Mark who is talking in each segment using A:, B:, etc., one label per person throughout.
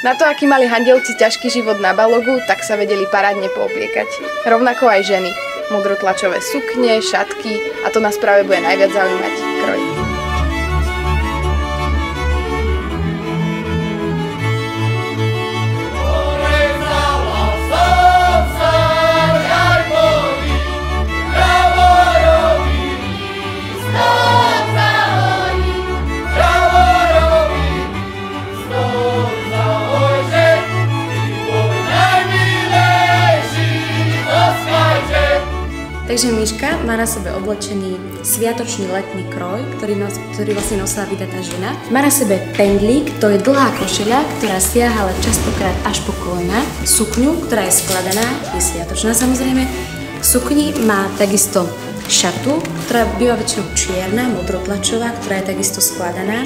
A: Na to, aký mali handelci ťažký život na balogu, tak sa vedeli parádne poobliekať. Rovnako aj ženy. Modrotlačové sukne, šatky a to nás práve bude najviac zaujímať kroj.
B: Takže Miška má na sebe oblečený sviatočný letný kroj, ktorý vlastne nosila vydatá žena. Má na sebe pendlík, to je dlhá košeľa, ktorá siaha ale častokrát až po kolena. Sukňu, ktorá je skladaná, je sviatočná samozrejme. V sukni má takisto šatu, ktorá býva väčšinou čierna, modrotlačová, ktorá je takisto skladaná.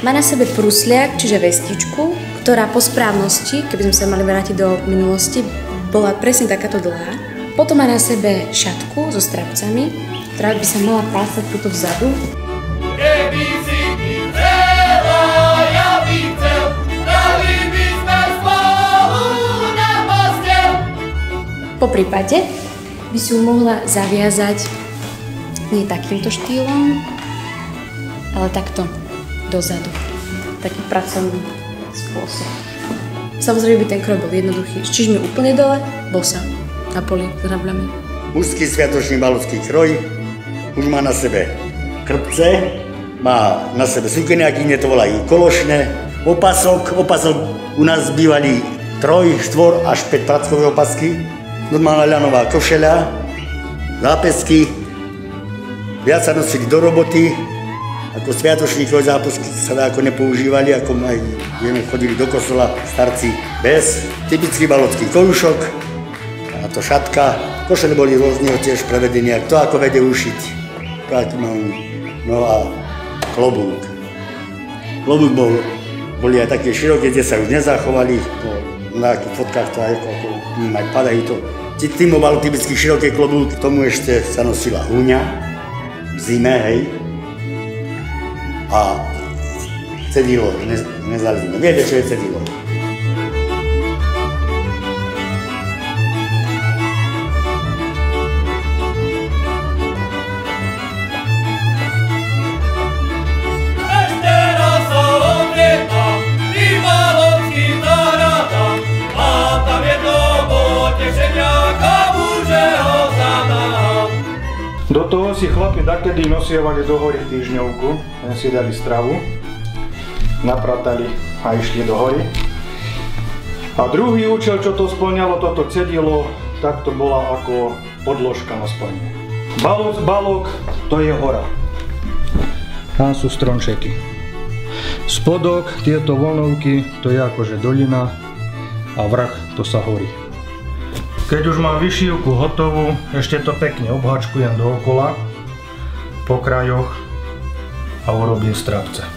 B: Má na sebe prusliak, čiže vestičku, ktorá po správnosti, keby sme sa mali vrátiť do minulosti, bola presne takáto dlhá. Potom má na sebe šatku so strapcami, ktorá by sa mala pásať tuto vzadu.
C: Keby si ty chcela, ja by chcel, dali by sme spolu na posteľ.
B: Po prípade by si ju mohla zaviazať nie takýmto štýlom, ale takto dozadu. Taký pracovný spôsob. Samozrejme by ten kroj bol jednoduchý. Čižme úplne dole, bosa. Na poli s hrabľami.
D: Mužský sviatočný balovský kroj, už má na sebe krpce, má na sebe sukeniaky, to volajú kološné, opasok u nás bývali 3, 4 až 5 prackové opasky, normálna ľanová košeľa, zápesky, viac sa nosili do roboty, ako sviatočný kroj zápesky sa ako nepoužívali, ako aj vieme, chodili do kostola starci bez, typický balovský kojušok, a to šatka, košele boli rôzneho tiež prevedenia, kto ako vede ušiť. To aký mám, no a klobúk. Klobúk boli aj také široké, tie sa už nezachovali, na nejakých fotkách to aj aj padajú to. Tým bol typicky široký klobúk, k tomu ešte sa nosila húňa v zime, hej. A cedilo, nezalezíme. Viete, čo je cedilo?
E: Do toho si chlapi takedy nosievali do hory týždňovku, len si dali stravu, napratali a išli do hory. A druhý účel, čo to spĺňalo, toto cedilo, tak to bola ako podložka na spanie. Balok, to je hora. Tam sú stromčeky. Spodok, tieto vlnovky, to je akože dolina a vrch, to sa horí. Keď už mám vyšívku hotovú, ešte to pekne obhačkujem dookola, po krajoch a urobím strapce.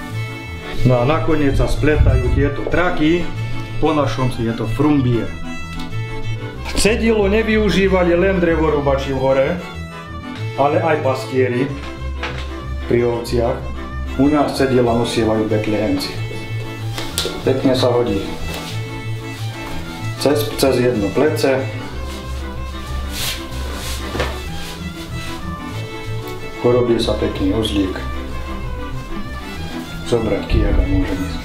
E: No a nakoniec sa spletajú tieto traky, po našom si je to frumbie. Cedilo nevyužívali len drevorubači v hore, ale aj pastieri pri ovciach. U nás cedila nosievajú betlehemci. Pekne sa hodí cez jedno plece. Porobí sa pekný uzlík. Zobrať kijak a môžem ísť.